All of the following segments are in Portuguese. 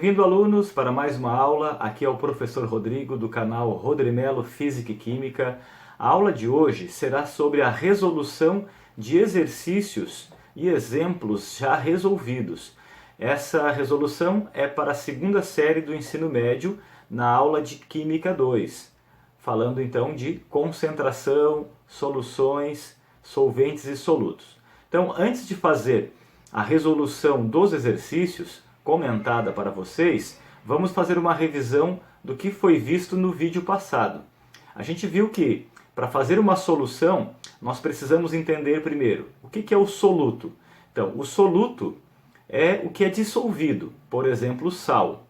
Bem-vindo, alunos, para mais uma aula. Aqui é o professor Rodrigo do canal Rodrimelo Física e Química. A aula de hoje será sobre a resolução de exercícios e exemplos já resolvidos. Essa resolução é para a segunda série do ensino médio na aula de Química 2, falando então de concentração, soluções, solventes e solutos. Então, antes de fazer a resolução dos exercícios comentada para vocês, vamos fazer uma revisão do que foi visto no vídeo passado. A gente viu que, para fazer uma solução, nós precisamos entender primeiro o que é o soluto. Então, o soluto é o que é dissolvido, por exemplo, sal.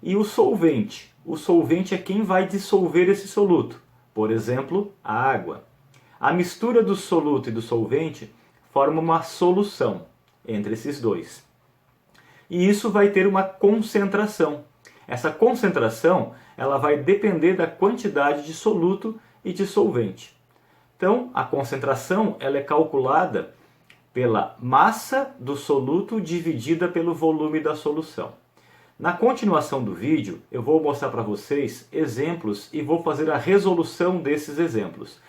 E o solvente é quem vai dissolver esse soluto, por exemplo, a água. A mistura do soluto e do solvente forma uma solução entre esses dois. E isso vai ter uma concentração. Essa concentração ela vai depender da quantidade de soluto e de solvente. Então, a concentração ela é calculada pela massa do soluto dividida pelo volume da solução. Na continuação do vídeo, eu vou mostrar para vocês exemplos e vou fazer a resolução desses exemplos.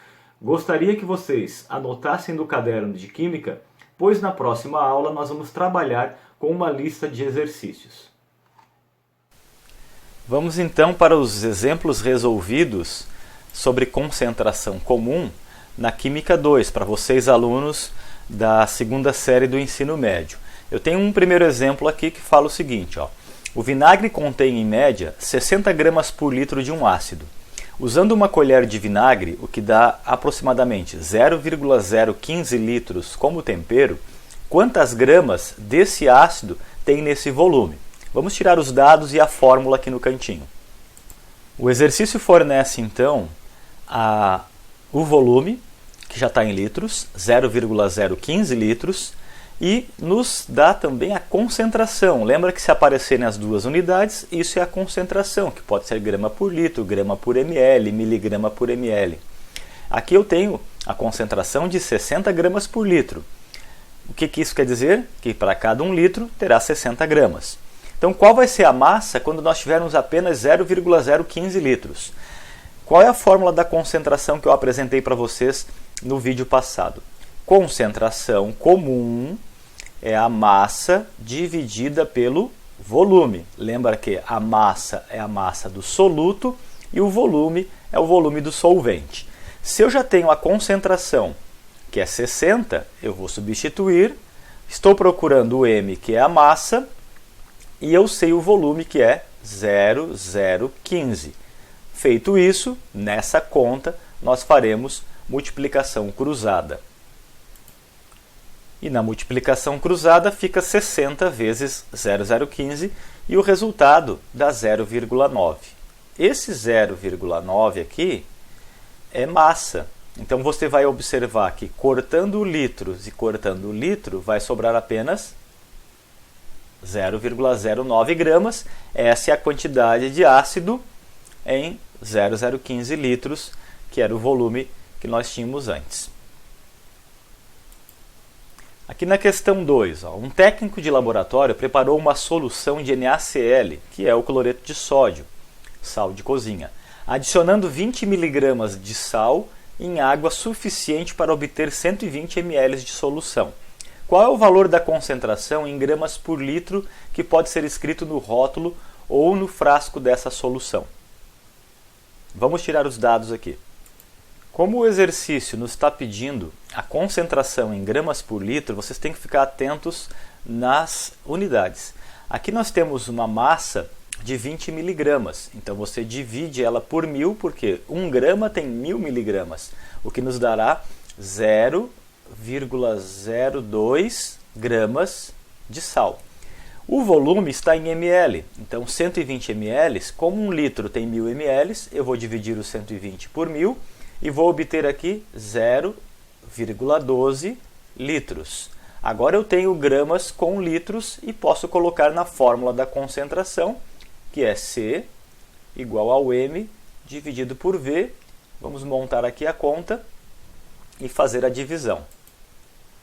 Gostaria que vocês anotassem no caderno de Química, pois na próxima aula nós vamos trabalhar com uma lista de exercícios. Vamos então para os exemplos resolvidos sobre concentração comum na Química 2, para vocês alunos da segunda série do ensino médio. Eu tenho um primeiro exemplo aqui que fala o seguinte, ó. O vinagre contém em média 60 gramas por litro de um ácido. Usando uma colher de vinagre, o que dá aproximadamente 0,015 litros como tempero, quantas gramas desse ácido tem nesse volume? Vamos tirar os dados e a fórmula aqui no cantinho. O exercício fornece então o volume, que já está em litros, 0,015 litros, e nos dá também a concentração. Lembra que se aparecerem as duas unidades, isso é a concentração, que pode ser grama por litro, grama por ml, miligrama por ml. Aqui eu tenho a concentração de 60 gramas por litro. O que isso quer dizer? Que para cada 1 litro terá 60 gramas. Então, qual vai ser a massa quando nós tivermos apenas 0,015 litros? Qual é a fórmula da concentração que eu apresentei para vocês no vídeo passado? Concentração comum é a massa dividida pelo volume. Lembra que a massa é a massa do soluto e o volume é o volume do solvente. Se eu já tenho a concentração, que é 60, eu vou substituir. Estou procurando o M, que é a massa, e eu sei o volume, que é 0,015. Feito isso, nessa conta, nós faremos multiplicação cruzada. E na multiplicação cruzada fica 60 vezes 0,015 e o resultado dá 0,9. Esse 0,9 aqui é massa. Então você vai observar que cortando litros e cortando litro vai sobrar apenas 0,09 gramas. Essa é a quantidade de ácido em 0,015 litros, que era o volume que nós tínhamos antes. Aqui na questão 2, um técnico de laboratório preparou uma solução de NaCl, que é o cloreto de sódio, sal de cozinha, adicionando 20 mg de sal em água suficiente para obter 120 ml de solução. Qual é o valor da concentração em gramas por litro que pode ser escrito no rótulo ou no frasco dessa solução? Vamos tirar os dados aqui. Como o exercício nos está pedindo a concentração em gramas por litro, vocês têm que ficar atentos nas unidades. Aqui nós temos uma massa de 20 miligramas, então você divide ela por 1000, porque 1 grama tem 1000 miligramas, o que nos dará 0,02 gramas de sal. O volume está em ml, então 120 ml, como 1 litro tem 1000 ml, eu vou dividir os 120 por 1000 e vou obter aqui 0,12 litros. Agora eu tenho gramas com litros e posso colocar na fórmula da concentração, que é C igual ao M dividido por V. Vamos montar aqui a conta e fazer a divisão.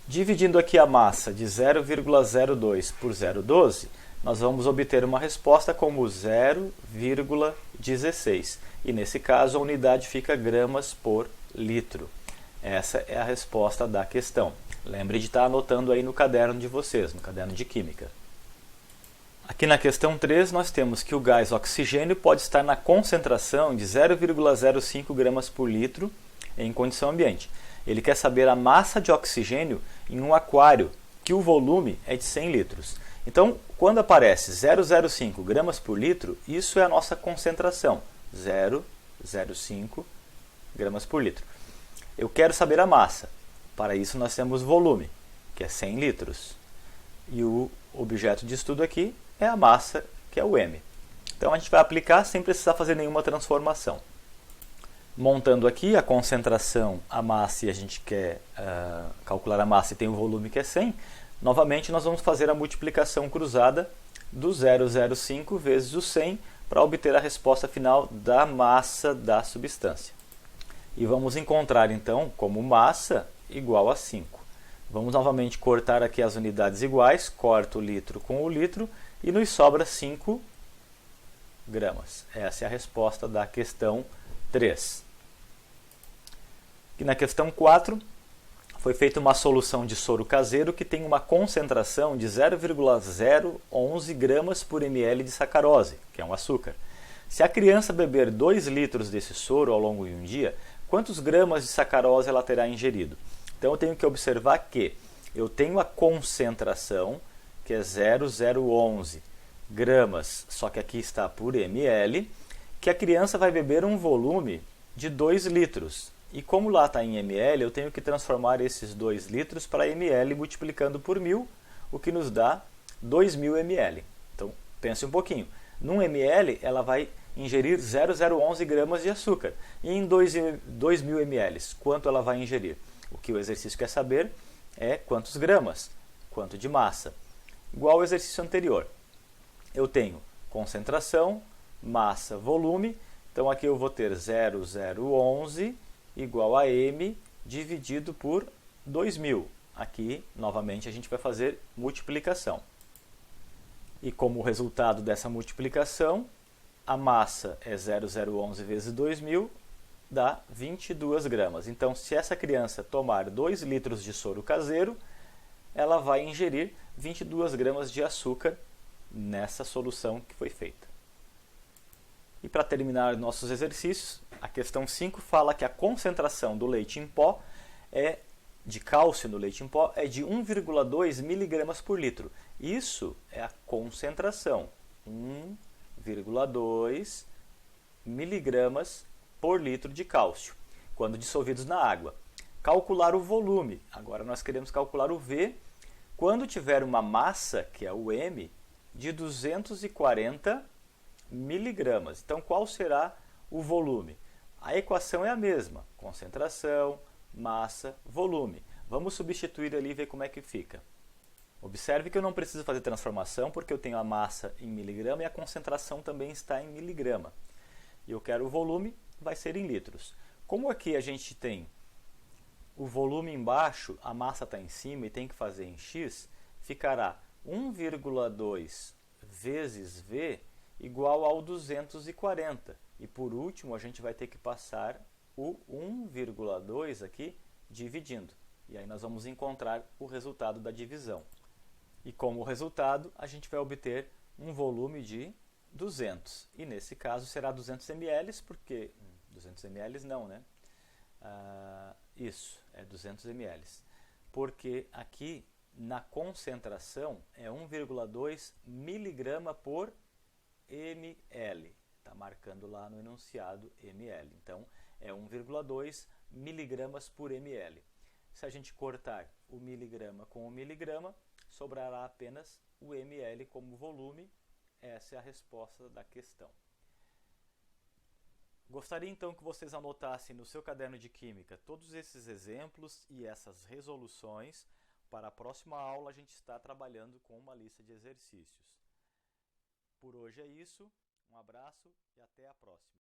Dividindo aqui a massa de 0,02 por 0,12, nós vamos obter uma resposta como 0,16. E nesse caso a unidade fica gramas por litro. Essa é a resposta da questão. Lembre de estar anotando aí no caderno de vocês, no caderno de Química. Aqui na questão 3 nós temos que o gás oxigênio pode estar na concentração de 0,05 gramas por litro em condição ambiente. Ele quer saber a massa de oxigênio em um aquário, que o volume é de 100 litros. Então, quando aparece 0,05 gramas por litro, isso é a nossa concentração, 0,05 gramas por litro. Eu quero saber a massa. Para isso nós temos volume, que é 100 litros. E o objeto de estudo aqui é a massa, que é o m. Então a gente vai aplicar sem precisar fazer nenhuma transformação. Montando aqui a concentração, a massa, e a gente quer calcular a massa e tem o volume que é 100, novamente nós vamos fazer a multiplicação cruzada do 0,05 vezes o 100 para obter a resposta final da massa da substância. E vamos encontrar então como massa igual a 5. Vamos novamente cortar aqui as unidades iguais, corto o litro com o litro e nos sobra 5 gramas. Essa é a resposta da questão 3. E na questão 4, foi feita uma solução de soro caseiro que tem uma concentração de 0,011 gramas por ml de sacarose, que é um açúcar. Se a criança beber 2 litros desse soro ao longo de um dia, quantos gramas de sacarose ela terá ingerido? Então eu tenho que observar que eu tenho a concentração, que é 0,011 gramas, só que aqui está por ml, que a criança vai beber um volume de 2 litros. E como lá está em ml, eu tenho que transformar esses 2 litros para ml multiplicando por 1000, o que nos dá 2000 ml. Então pense um pouquinho. Num ml ela vai ingerir 0,011 gramas de açúcar. E em 2000 ml, quanto ela vai ingerir? O que o exercício quer saber é quantos gramas, quanto de massa. Igual ao exercício anterior. Eu tenho concentração, massa, volume. Então aqui eu vou ter 0,011 igual a m dividido por 2000. Aqui, novamente, a gente vai fazer multiplicação. E como resultado dessa multiplicação, a massa é 0,011 vezes 2000, dá 22 gramas. Então, se essa criança tomar 2 litros de soro caseiro, ela vai ingerir 22 gramas de açúcar nessa solução que foi feita. E para terminar nossos exercícios, a questão 5 fala que a concentração do leite em pó de cálcio no leite em pó é de 1,2 mg por litro. Isso é a concentração, 1,2 mg por litro de cálcio, quando dissolvidos na água. Calcular o volume. Agora nós queremos calcular o V quando tiver uma massa, que é o M, de 240 miligramas. Então, qual será o volume? A equação é a mesma, concentração, massa, volume. Vamos substituir ali e ver como é que fica. Observe que eu não preciso fazer transformação, porque eu tenho a massa em miligrama e a concentração também está em miligrama. E eu quero o volume, vai ser em litros. Como aqui a gente tem o volume embaixo, a massa está em cima e tem que fazer em x, ficará 1,2 vezes V igual ao 240. E por último, a gente vai ter que passar o 1,2 aqui dividindo. E aí nós vamos encontrar o resultado da divisão. E como resultado, a gente vai obter um volume de 200. E nesse caso será 200 ml, porque... 200 ml não, né? Isso, é 200 ml. Porque aqui na concentração é 1,2 miligrama por ml. Está marcando lá no enunciado ml. Então, é 1,2 miligramas por ml. Se a gente cortar o miligrama com o miligrama, sobrará apenas o ml como volume. Essa é a resposta da questão. Gostaria então que vocês anotassem no seu caderno de Química todos esses exemplos e essas resoluções. Para a próxima aula a gente está trabalhando com uma lista de exercícios. Por hoje é isso, um abraço e até a próxima.